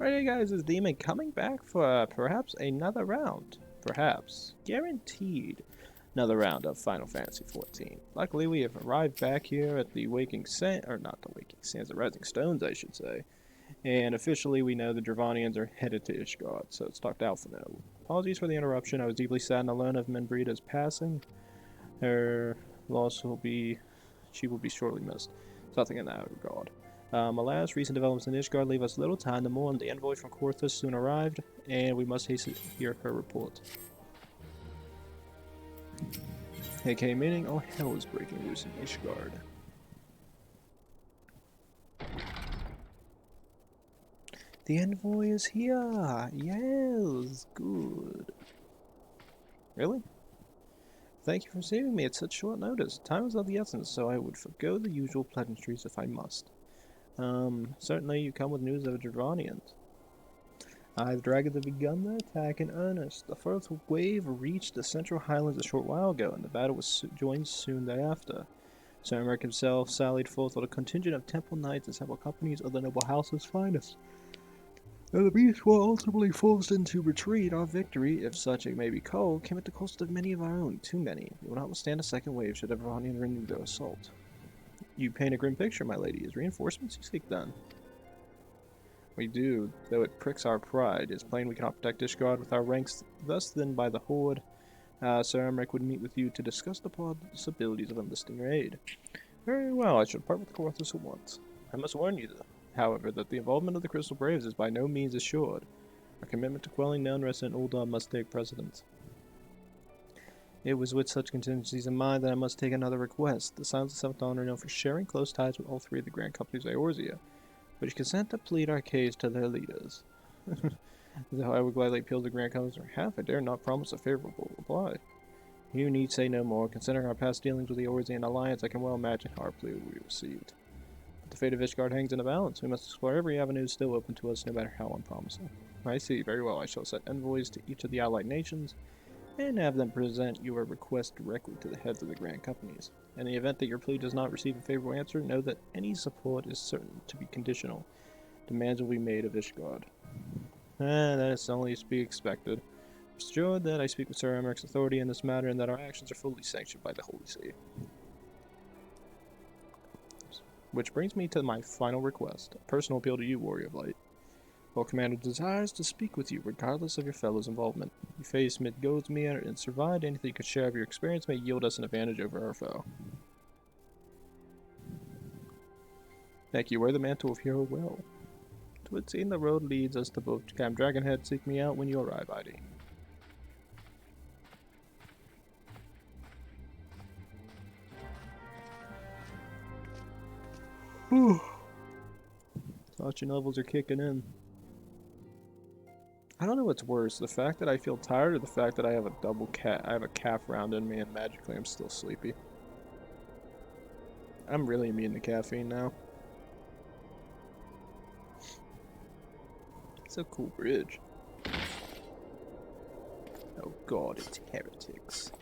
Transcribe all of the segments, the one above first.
Alright guys, is Demon coming back for perhaps another round? Perhaps. Guaranteed another round of Final Fantasy XIV. Luckily we have arrived back here at the Waking Sands, or not the Waking Sands, the Rising Stones I should say. And officially we know the Dravanians are headed to Ishgard, so it's tucked out for now. Apologies for the interruption, I was deeply saddened alone of Menbrida's passing. Her loss will be, she will be shortly missed. Something in that regard. Alas, recent developments in Ishgard leave us little time to mourn. The envoy from Korthus soon arrived, and we must hasten to hear her report. AK meaning all hell is breaking loose in Ishgard. The envoy is here! Yes, good. Really? Thank you for saving me at such short notice. Time is of the essence, so I would forgo the usual pleasantries if I must. Certainly you come with news of the Dravanians. The dragons have begun their attack in earnest. The first wave reached the central highlands a short while ago, and the battle was joined soon thereafter. Sir Emmerich himself sallied forth with a contingent of temple knights and several companies of the noble house's finest. Though the beasts were ultimately forced into retreat, our victory, if such it may be called, came at the cost of many of our own, too many. We will not withstand a second wave should the Dravanians renew their assault. You paint a grim picture, my lady. Is reinforcements you seek done? We do, though it pricks our pride. It is plain we cannot protect Ishgard with our ranks, thus then by the Horde. Sir Emmerich would meet with you to discuss the possibilities of enlisting your aid. Very well, I shall part with Korthus at once. I must warn you, however, that the involvement of the Crystal Braves is by no means assured. Our commitment to quelling the unrest in Ul'dah must take precedence. It was with such contingencies in mind that I must take another request. The Sons of Seventh Dawn are known for sharing close ties with all three of the Grand Companies of Eorzea. Would you consent to plead our case to their leaders? Though I would gladly appeal to the Grand Companies on their behalf, I dare not promise a favorable reply. You need say no more. Considering our past dealings with the Eorzean alliance, I can well imagine how our plea will be received. But the fate of Ishgard hangs in the balance. We must explore every avenue still open to us, no matter how unpromising. I see. Very well. I shall send envoys to each of the allied nations, and have them present your request directly to the heads of the Grand Companies. In the event that your plea does not receive a favorable answer, know that any support is certain to be conditional. Demands will be made of Ishgard. That is only to be expected. Rest assured that I speak with Sir Emmerich's authority in this matter, and that our actions are fully sanctioned by the Holy See. Which brings me to my final request, a personal appeal to you, Warrior of Light. While Commander desires to speak with you regardless of your fellow's involvement. You faced Midgårdsmere and survived. Anything you could share of your experience may yield us an advantage over our foe. Thank you. Wear the mantle of hero well. It would seem the road leads us to both Camp Dragonhead. Seek me out when you arrive, Heidi. Whew. Thought your levels are kicking in. I don't know what's worse, the fact that I feel tired or the fact that I have a calf round in me and magically I'm still sleepy. I'm really immune to caffeine now. It's a cool bridge. Oh god, it's heretics.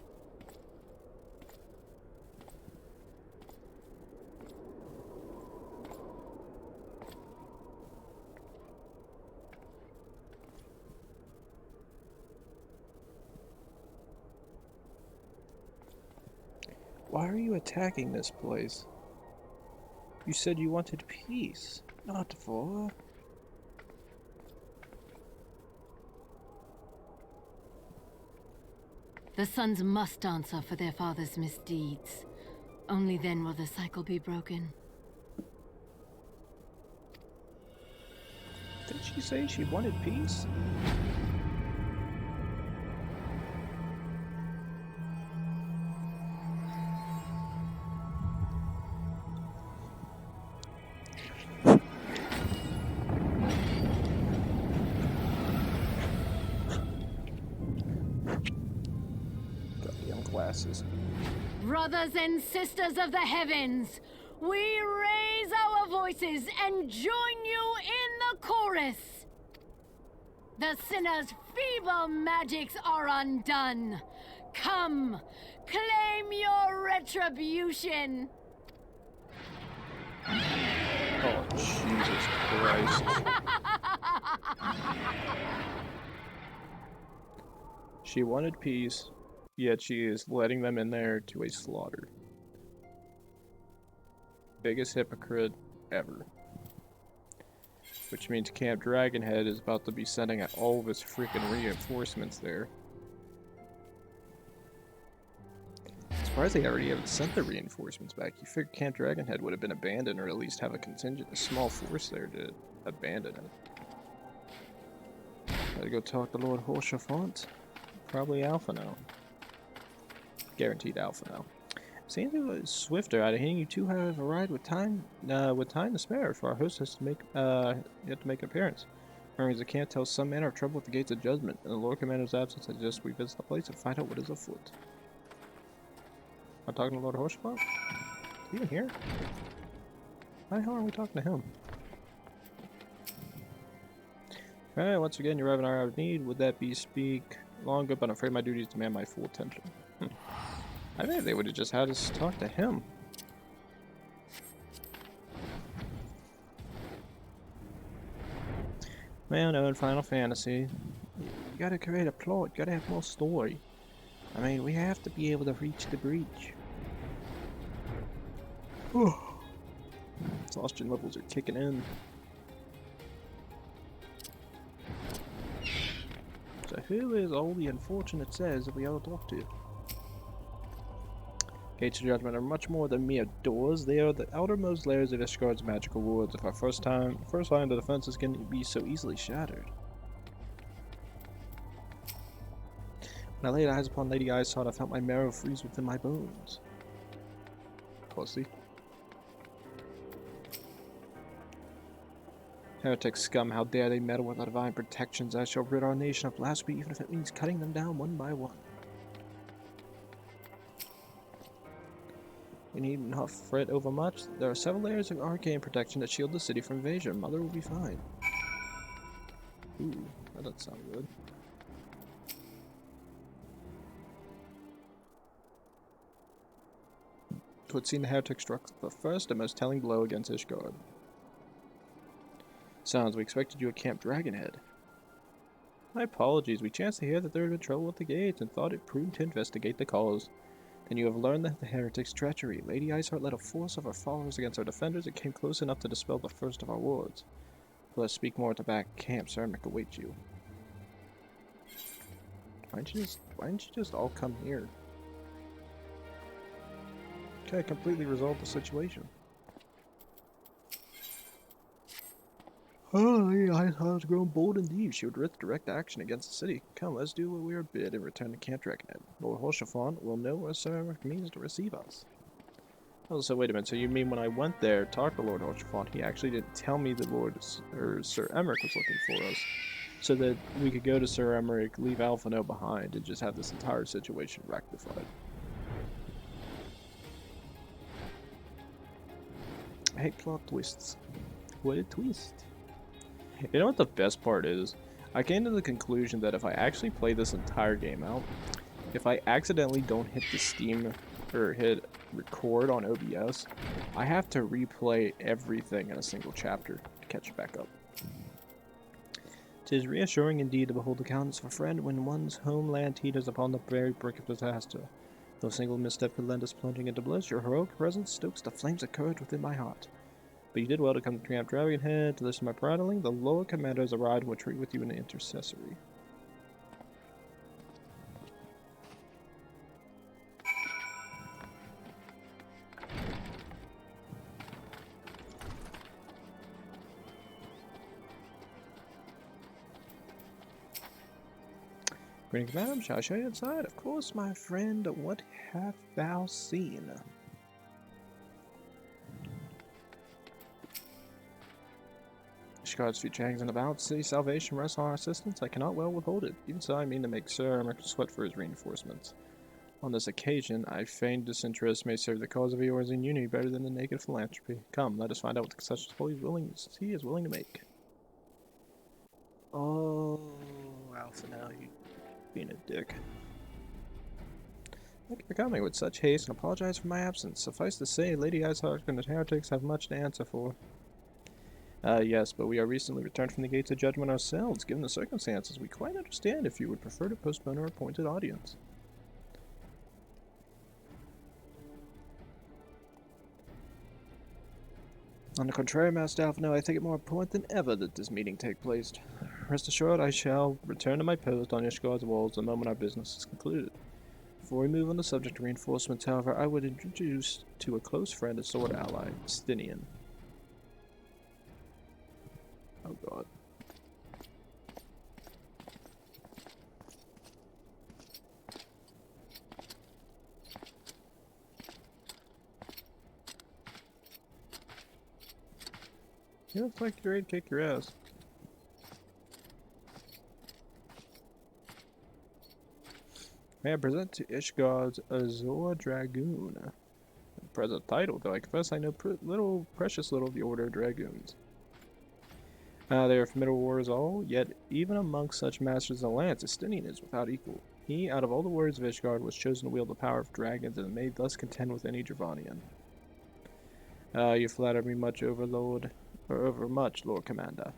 Why are you attacking this place? You said you wanted peace, not war. The sons must answer for their father's misdeeds. Only then will the cycle be broken. Did she say she wanted peace? Glasses. Brothers and sisters of the heavens, we raise our voices and join you in the chorus. The sinner's feeble magics are undone. Come, claim your retribution. Oh, Jesus Christ. She wanted peace, yet she is letting them in there to a slaughter. Biggest hypocrite ever. Which means Camp Dragonhead is about to be sending out all of his freaking reinforcements there. Surprised they already haven't sent the reinforcements back. You figured Camp Dragonhead would have been abandoned, or at least have a contingent, a small force there to abandon it. Gotta go talk to Lord Horshaphant. Probably Alpha now. Guaranteed Alpha now. Seems it was swifter out of hitting. You two have arrived with time to spare for our hostess to make yet to make an appearance. Remember, I can't tell some manner of trouble with the Gates of Judgment. In the Lord Commander's absence, I suggest we visit the place and find out what is afoot. I'm talking to Lord Horshaphant? Is he even here? Why the hell are we talking to him? Alright, once again, you arrive in our hour of need. Would that be speak long ago, but I'm afraid my duties demand my full attention. I think they would have just had us talk to him. Well, no, in Final Fantasy, you gotta create a plot, you gotta have more story. I mean, we have to be able to reach the breach. Exhaustion levels are kicking in. So who is all the unfortunate says that we ought to talk to? Gates of Judgment are much more than mere doors. They are the outermost layers of Ishgard's magical wards. If our first line of defenses can be so easily shattered. When I laid eyes upon Lady Iceheart, I felt my marrow freeze within my bones. Pussy. Heretic scum, how dare they meddle with our divine protections? I shall rid our nation of blasphemy, even if it means cutting them down one by one. We need not fret over much. There are several layers of arcane protection that shield the city from invasion. Mother will be fine. Ooh, that doesn't sound good. It would seem the heretic struck the first and most telling blow against Ishgard. Sounds, we expected you at Camp Dragonhead. My apologies. We chanced to hear that there had been trouble with the gates and thought it prudent to investigate the cause. Then you have learned that the heretic's treachery. Lady Iceheart led a force of our followers against our defenders and came close enough to dispel the first of our wards. Let us speak more at the back camp. Sir Emic awaits you. Why didn't you just all come here? Okay, completely resolve the situation. Oh, Lady Iceheart has grown bold indeed. She would risk direct action against the city. Come, let's do what we are bid and return to Camp Dragonhead. Lord Horshaphant will know where Sir Emic means to receive us. Oh, so wait a minute. So you mean when I went there, talked to Lord Horshaphant, he actually didn't tell me that Sir Emic was looking for us, so that we could go to Sir Emic, leave Alphino behind, and just have this entire situation rectified. I hate plot twists. What a twist. You know what the best part is? I came to the conclusion that if I actually play this entire game out, if I accidentally don't hit the Steam or hit record on OBS, I have to replay everything in a single chapter to catch back up. 'Tis reassuring indeed to behold the countenance of a friend when one's homeland teeters upon the very brink of disaster. Though a single misstep could lend us plunging into bliss, your heroic presence stokes the flames of courage within my heart. But you did well to come to Camp Dragonhead to listen to my prattling. The lower commanders arrived and will treat with you in an intercessory. Greetings, madam. Shall I show you inside? Of course, my friend. What hast thou seen? Ishgard's future hangs in the balance. City salvation rests on our assistance. I cannot well withhold it. Even so, I mean to make Sir Emic sweat for his reinforcements. On this occasion, I feign disinterest may serve the cause of Eorzean unity better than the naked philanthropy. Come, let us find out what the concessions he is willing to make. Oh, Alpha, now you being a dick. Thank you for coming with such haste and apologize for my absence. Suffice to say, Lady Iceheart and the heretics have much to answer for. Yes, but we are recently returned from the gates of judgment ourselves. Given the circumstances, we quite understand if you would prefer to postpone our appointed audience. On the contrary, Master Alphino, I think it more important than ever that this meeting take place. Rest assured, I shall return to my post on Ishgard's walls the moment our business is concluded. Before we move on the subject of reinforcements, however, I would introduce to a close friend and sword ally, Stinian. Oh god. You look like you're ready to kick your ass. May I present to Ishgard's Azor Dragoon? Present title, though I confess I know precious little of the Order of Dragoons. They are formidable warriors all, yet even amongst such masters of the lance, Estinian is without equal. He, out of all the warriors of Ishgard, was chosen to wield the power of dragons and may thus contend with any Dravanian. You flatter me much, Overlord, or overmuch, Lord Commander.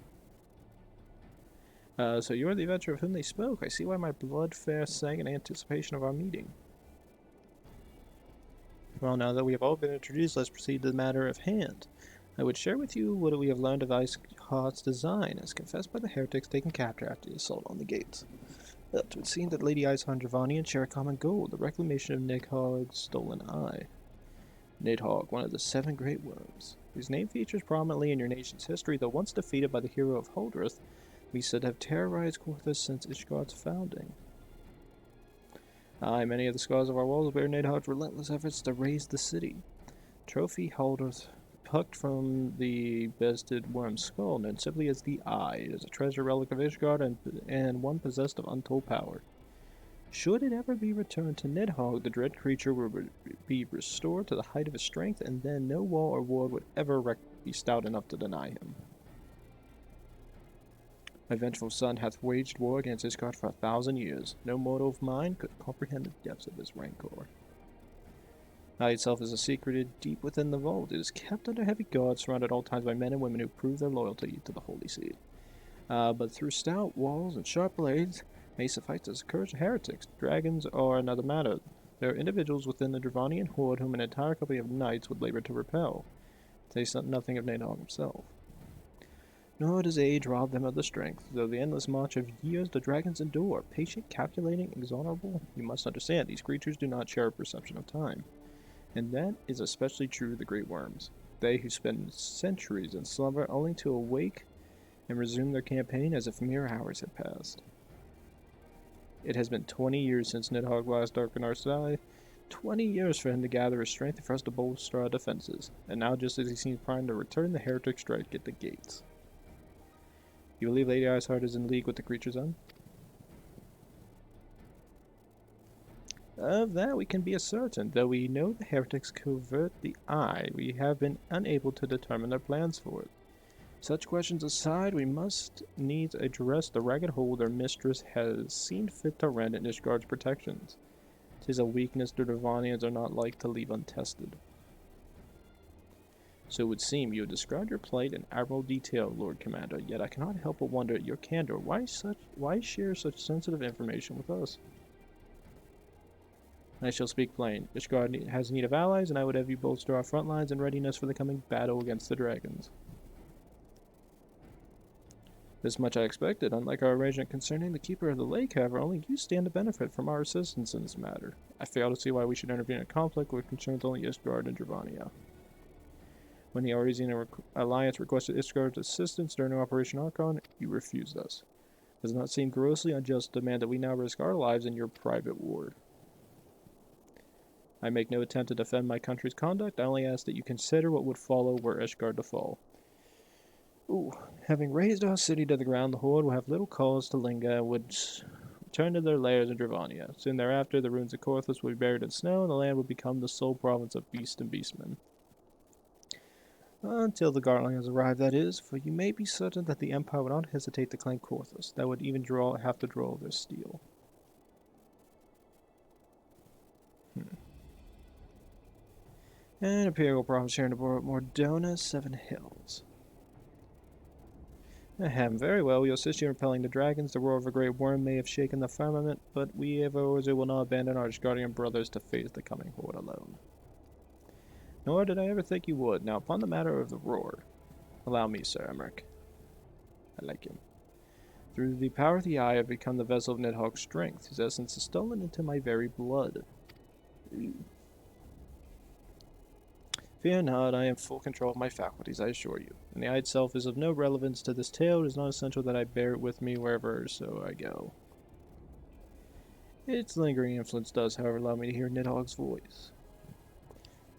So you are the adventurer of whom they spoke. I see why my blood fair sang in anticipation of our meeting. Well, now that we have all been introduced, let's proceed to the matter of hand. I would share with you what we have learned of Iceheart's design, as confessed by the heretics taken captive after the assault on the gates. It would seem that Lady Iceheart and Dravanian share a common goal, the reclamation of Nidhogg's stolen eye. Nidhogg, one of the 7 great worms, whose name features prominently in your nation's history, though once defeated by the hero of Holdreth, we said have terrorized Korthus since Ishgard's founding. Aye, many of the scars of our walls bear Nidhogg's relentless efforts to raise the city. Trophy Holdreth plucked from the bested worm's skull, known simply as the Eye. It is a treasure relic of Ishgard and one possessed of untold power. Should it ever be returned to Nidhogg, the dread creature would be restored to the height of his strength, and then no wall or ward would ever be stout enough to deny him. My vengeful son hath waged war against Ishgard for 1,000 years. No mortal of mine could comprehend the depths of his rancor. Eye itself is secreted deep within the vault. It is kept under heavy guard, surrounded at all times by men and women who prove their loyalty to the Holy See. But through stout walls and sharp blades may suffice to discourage heretics. Dragons are another matter. There are individuals within the Dravanian horde whom an entire company of knights would labor to repel. Say nothing of Nidhogg himself. Nor does age rob them of the strength, though the endless march of years the dragons endure. Patient, calculating, exorable, you must understand, these creatures do not share a perception of time. And that is especially true of the great worms. They who spend centuries in slumber only to awake and resume their campaign as if mere hours had passed. It has been 20 years since Nidhogg last darkened our sky. 20 years for him to gather his strength and for us to bolster our defenses. And now, just as he seems primed to return, the heretics strike at the gates. You believe Lady Iceheart is in league with the creature's own? Of that we can be certain. Though we know the heretics covert the Eye, we have been unable to determine their plans for it. Such questions aside, we must needs address the ragged hole their mistress has seen fit to rend in Ishgard's protections. 'Tis a weakness the Dravanians are not like to leave untested. So it would seem you have described your plight in admirable detail, Lord Commander, yet I cannot help but wonder at your candor. Why share such sensitive information with us? I shall speak plain. Ishgard has need of allies, and I would have you bolster our front lines in readiness for the coming battle against the dragons. This much I expected. Unlike our arrangement concerning the Keeper of the Lake, however, only you stand to benefit from our assistance in this matter. I fail to see why we should intervene in a conflict which concerns only Ishgard and Dravania. When the Eorzean alliance requested Ishgard's assistance during Operation Archon, you refused us. Does it not seem grossly unjust to demand that we now risk our lives in your private war? I make no attempt to defend my country's conduct. I only ask that you consider what would follow were Ishgard to fall. Having razed our city to the ground, the Horde will have little cause to linger and would return to their lairs in Dravania. Soon thereafter, the ruins of Korthus will be buried in snow, and the land will become the sole province of beast and beastmen. Until the Garleans arrive, that is, for you may be certain that the Empire would not hesitate to claim Korthus. That would even have to draw their steel. An Imperial province here in the Mordona, 7 Hills. Ahem, very well. We'll assist you in repelling the dragons. The roar of a great worm may have shaken the firmament, but we of Eorzea will not abandon our Guardian brothers to face the coming horde alone. Nor did I ever think you would. Now, upon the matter of the roar, allow me, Sir Emmerich. I like him. Through the power of the eye, I have become the vessel of Nidhogg's strength. His essence is stolen into my very blood. Fear not, I am full control of my faculties, I assure you. And the eye itself is of no relevance to this tale. It is not essential that I bear it with me wherever so I go. Its lingering influence does, however, allow me to hear Nidhogg's voice.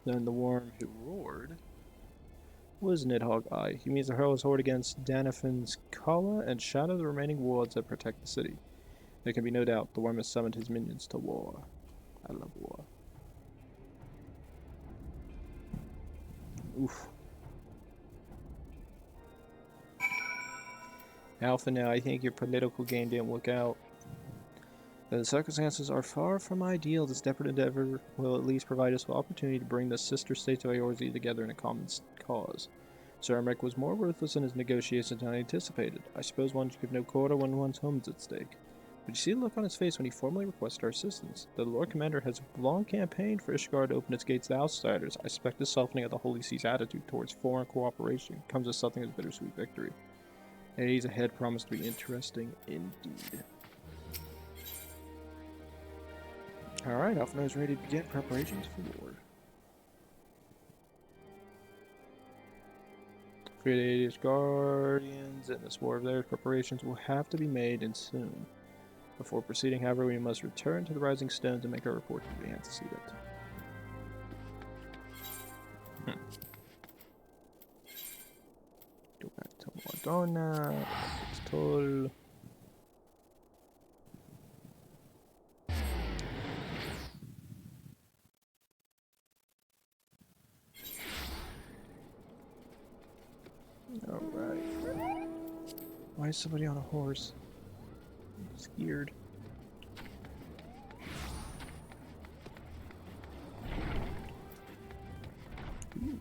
Then the worm who roared was Nidhogg I. He means to hurl his horde against Danafin's Kala and shatter the remaining wards that protect the city. There can be no doubt the worm has summoned his minions to war. I love war. Oof. Alpha, now I think your political game didn't work out. The circumstances are far from ideal. This desperate endeavor will at least provide us with opportunity to bring the sister states of Eorzea together in a common cause. Sir Emmerich was more ruthless in his negotiations than I anticipated. I suppose one should give no quarter when one's home is at stake. But you see the look on his face when he formally requested our assistance. The Lord Commander has long campaigned for Ishgard to open its gates to outsiders. I suspect the softening of the Holy See's attitude towards foreign cooperation comes as something of a bittersweet victory. Days ahead promise to be interesting indeed. Alright, Alpha is ready to begin preparations for war. Creative Guardians and this war of theirs preparations will have to be made and soon. Before proceeding, however, we must return to the Rising Stones and make our report to the antecedent. Go back to Madonna. Toll. Alright. Why is somebody on a horse? I'm scared. Ooh.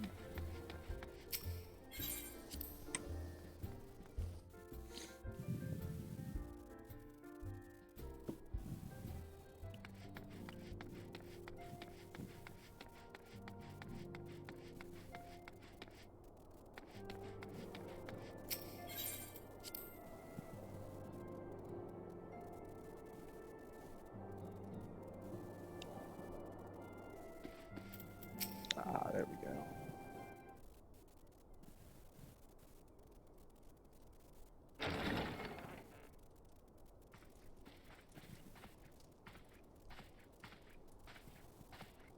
Ah, there we go.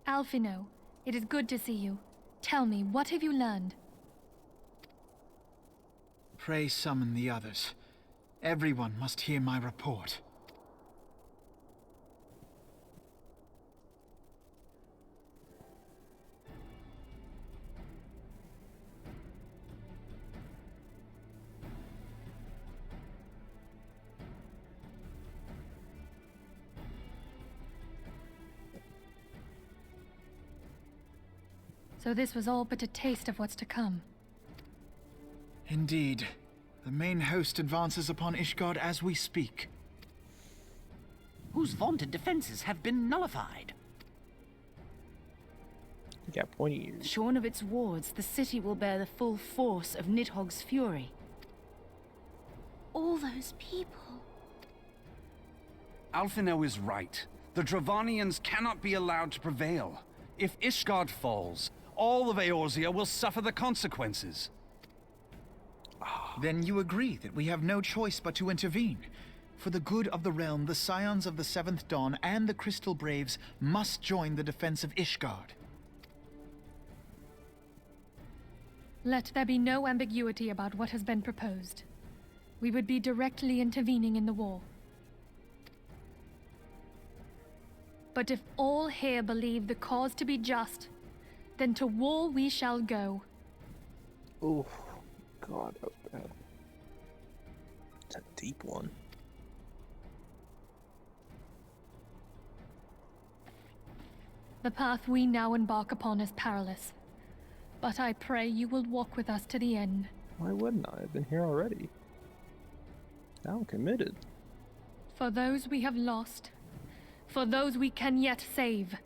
Alphino, it is good to see you. Tell me, what have you learned? Pray summon the others. Everyone must hear my report. So this was all but a taste of what's to come. Indeed. The main host advances upon Ishgard as we speak. Whose vaunted defenses have been nullified. You got pointy ears. Shorn of its wards, the city will bear the full force of Nidhogg's fury. All those people. Alphino is right. The Dravanians cannot be allowed to prevail. If Ishgard falls, all of Eorzea will suffer the consequences. Then you agree that we have no choice but to intervene. For the good of the realm, the Scions of the Seventh Dawn and the Crystal Braves must join the defense of Ishgard. Let there be no ambiguity about what has been proposed. We would be directly intervening in the war. But if all here believe the cause to be just, then to war we shall go. Oh, God, that was bad. It's a deep one. The path we now embark upon is perilous. But I pray you will walk with us to the end. Why wouldn't I? I've been here already. I'm committed. For those we have lost. For those we can yet save.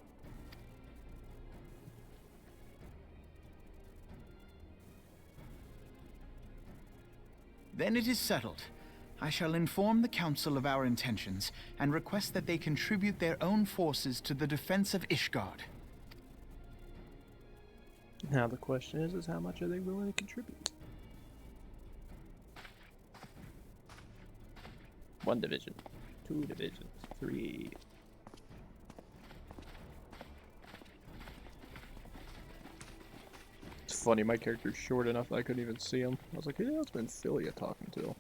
Then it is settled. I shall inform the Council of our intentions and request that they contribute their own forces to the defense of Ishgard. Now the question is how much are they willing to contribute? 1 division, 2 divisions, 3. It's funny, my character's short enough that I couldn't even see him. I was like, yeah, it's been Philia talking to.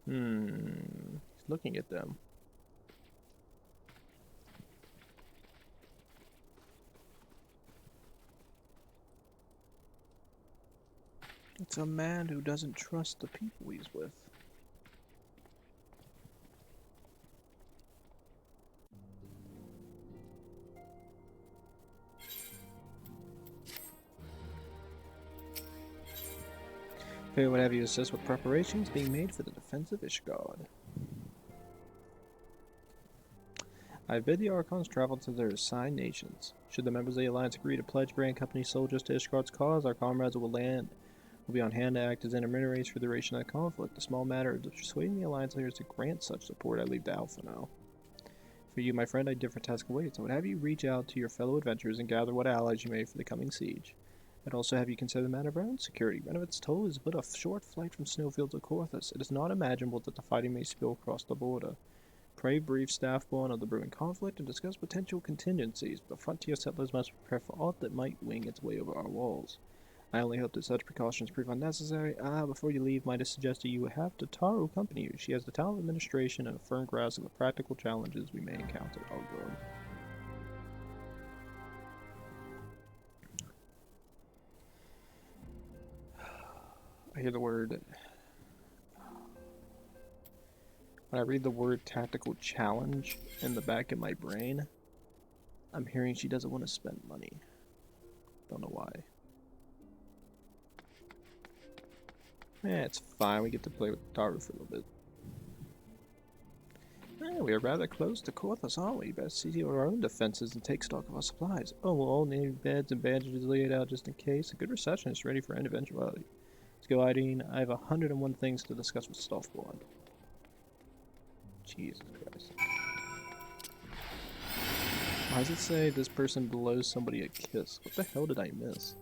He's looking at them. It's a man who doesn't trust the people he's with. Who would have you assist with preparations being made for the defense of Ishgard? I bid the Archons travel to their assigned nations. Should the members of the Alliance agree to pledge Grand Company soldiers to Ishgard's cause, our comrades will be on hand to act as intermediaries for the duration of the conflict. The small matter of persuading the Alliance leaders to grant such support I leave to Alpha now. For you, my friend, I differ task awaits. I would have you reach out to your fellow adventurers and gather what allies you may for the coming siege. I'd also have you consider the matter of our own security. Renovit's toll is but a short flight from Snowfield to Korthus. It is not imaginable that the fighting may spill across the border. Pray brief staff born of the brewing conflict and discuss potential contingencies. The frontier settlers must prepare for aught that might wing its way over our walls. I only hope that such precautions prove unnecessary. Before you leave, might I suggest that you have Tataru accompany you. She has the talent of administration and a firm grasp of the practical challenges we may encounter. Oh, good. I hear the word... When I read the word tactical challenge in the back of my brain, I'm hearing she doesn't want to spend money. Don't know why. It's fine, we get to play with Taru for a little bit. We are rather close to Korthus, aren't we? Best see to our own defenses and take stock of our supplies. Oh, we'll all need beds and bandages laid out just in case. A good receptionist ready for any eventuality. Let's go, Hydaelyn. I have 101 things to discuss with Stolfborn. Jesus Christ. Why does it say this person blows somebody a kiss? What the hell did I miss?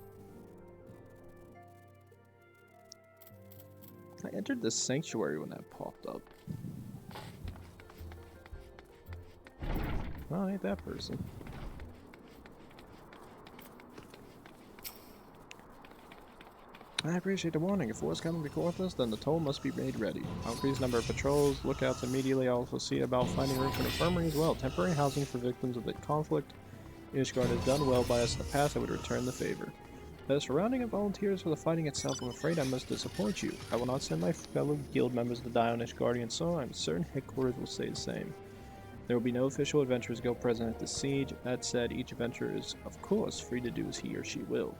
I entered the sanctuary when that popped up. Oh, ain't that person. I appreciate the warning. If war's coming to Korthus, then the toll must be made ready. I'll increase the number of patrols, lookouts immediately. I'll also see about finding room for an infirmary as well. Temporary housing for victims of the conflict. Ishgard has done well by us in the past. I would return the favor. As for rounding up volunteers for the fighting itself, I'm afraid I must disappoint you. I will not send my fellow guild members to die on Ishgardian soil. I'm certain headquarters will say the same. There will be no official Adventurers Guild present at the siege. That said, each adventurer is, of course, free to do as he or she will.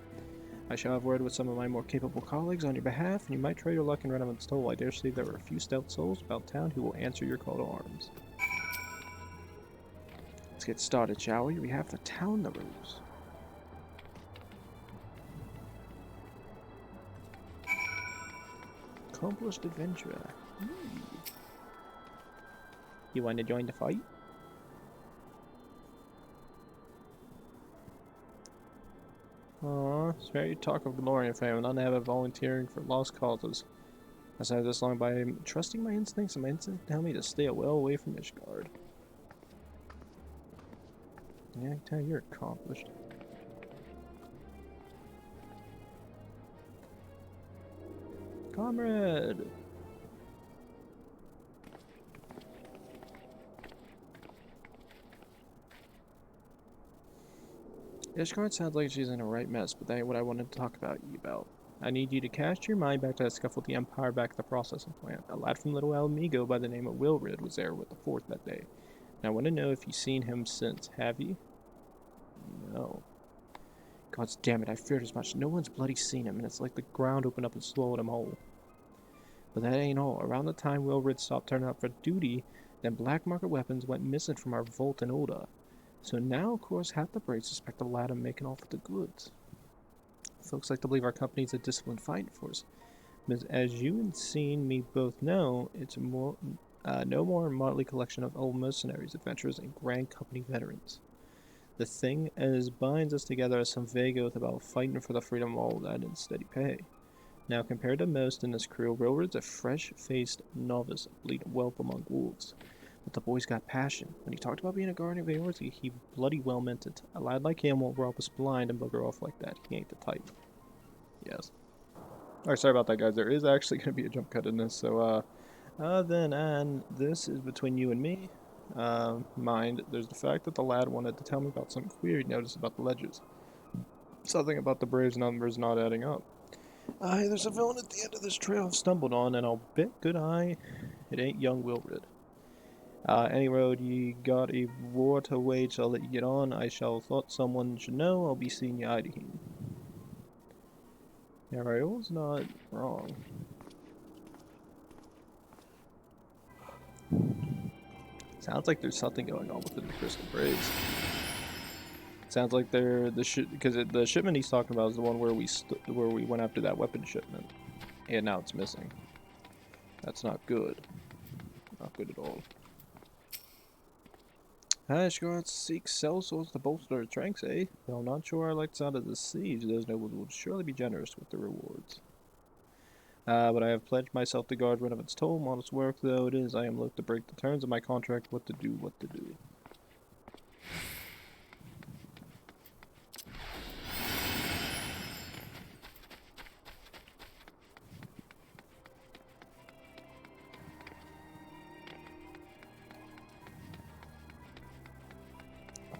I shall have word with some of my more capable colleagues on your behalf, and you might try your luck in Renovit's toll. I dare say there are a few stout souls about town who will answer your call to arms. Let's get started, shall we? We have the town to lose. Accomplished adventurer. You want to join the fight? Spare you talk of glory and fame, and none have volunteering for lost causes. I said this long by trusting my instincts, and my instincts tell me to stay well away from Ishgard. Yeah, I can tell you're accomplished. Comrade! Ishgard sounds like she's in a right mess, but that ain't what I wanted to talk about you about. I need you to cast your mind back to that scuffle with the Empire back at the processing plant. A lad from Little Alamigo by the name of Wilrid was there with the Fourth that day. I want to know if you've seen him since. Have you? No. God damn it, I feared as much. No one's bloody seen him, and it's like the ground opened up and swallowed him whole. But that ain't all. Around the time Wilrid stopped turning up for duty, then black market weapons went missing from our vault in Ul'dah. So now, of course, half the Braves suspect the lad of making off with the goods. Folks like to believe our company's a disciplined fighting force. But as you and seen me both know, it's no more a motley collection of old mercenaries, adventurers, and Grand Company veterans. The thing as binds us together is some vague oath about fighting for the freedom of all that and steady pay. Now, compared to most in this crew, Wilrid's a fresh-faced novice, bleeding whelp among wolves. But the boy's got passion. When he talked about being a guardian of Eorzea, he bloody well meant it. A lad like him won't rob us blind and bugger off like that. He ain't the type. Yes. Alright, sorry about that, guys. There is actually going to be a jump cut in this, so, and this is between you and me. Mind, there's the fact that the lad wanted to tell me about some queer he noticed about the ledgers. Something about the Braves numbers not adding up. There's a villain at the end of this trail I've stumbled on, and I'll bet good eye it ain't young Wilrid. Any road ye got a war to wage, I'll let you get on. I shall thought someone should know, I'll be seeing you Hydaelyn. Yeah, Raoul's not wrong. Sounds like there's something going on within the Crystal Braves. Sounds like they're the shipment he's talking about is the one where we went after that weapon shipment, and now it's missing. That's not good. Not good at all. Ishgard seeks sellswords to bolster her ranks, eh? Though I'm not sure I like the sound of the siege. Those nobles will surely be generous with the rewards. But I have pledged myself to guard one of its toll. Modest work though it is, I am loath to break the terms of my contract. What to do.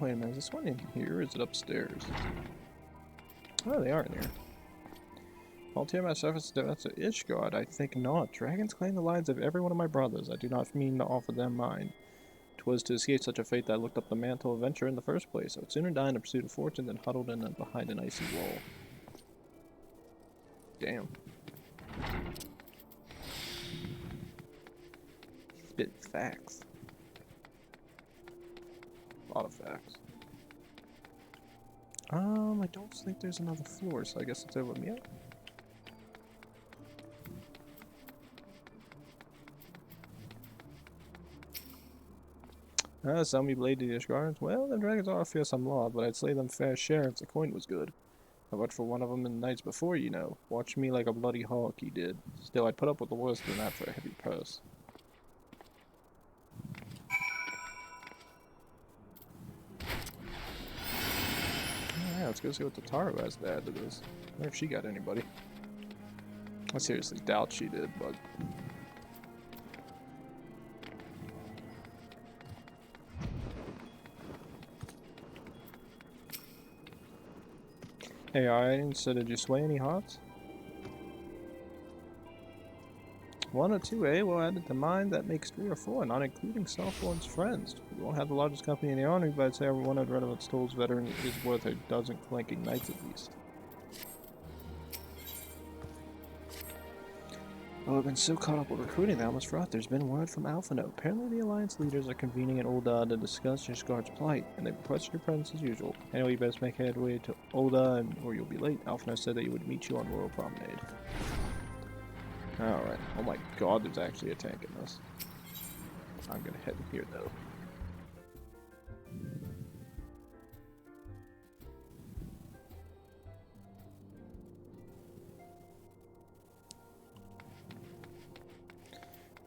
Wait a minute, is this one in here or is it upstairs? Oh, they are in here. Volunteer my service to Ishgard? I think not. Dragons claim the lives of every one of my brothers. I do not mean to offer them mine. 'Twas to escape such a fate that I looked up the mantle of venture in the first place. I would sooner die in the pursuit of fortune than huddled in behind an icy wall. Damn. Spit facts. A lot of facts. I don't think there's another floor, so I guess it's over me. Some me blade to the Ishgardens. Well, the dragons are a fearsome lot, but I'd slay them fair share if the coin was good. I worked for one of them in the nights before, you know. Watch me like a bloody hawk, he did. Still, I'd put up with the worst than that for a heavy purse. Alright, let's go see what the Taro has to add to this. I wonder if she got anybody. I seriously doubt she did, but... Hey, alright, so did you sway any hearts? 1 or 2, eh? Well, added to mine, that makes 3 or 4, not including Southbourne's friends. We won't have the largest company in the army, but I'd say every one of Redwood's Toll's veteran is worth a dozen clanking knights at least. Oh, I've been so caught up with recruiting that I almost forgot there's been word from Alphino. Apparently the Alliance leaders are convening in Ul'dah to discuss Ishgard's plight, and they've requested your presence as usual. Anyway, you best make headway to Ul'dah, or you'll be late. Alphino said that he would meet you on Royal Promenade. Alright. Oh my god, there's actually a tank in this. I'm gonna head in here, though.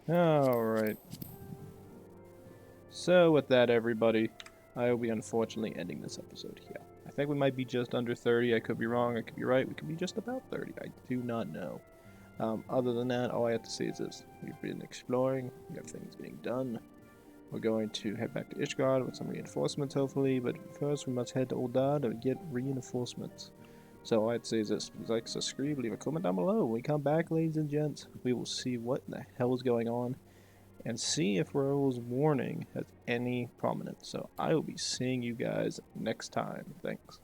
Alright. So with that, everybody, I will be unfortunately ending this episode here. I think we might be just under 30. I could be wrong, I could be right. We could be just about 30. I do not know. Other than that, all I have to say is this. We've been exploring, we have things being done. We're going to head back to Ishgard with some reinforcements, hopefully, but first we must head to Ul'dah to get reinforcements. So all I'd say is this. Please like, subscribe, leave a comment down below. When we come back, ladies and gents, we will see what the hell is going on. and see if Raoul's warning has any prominence. So I will be seeing you guys next time. Thanks.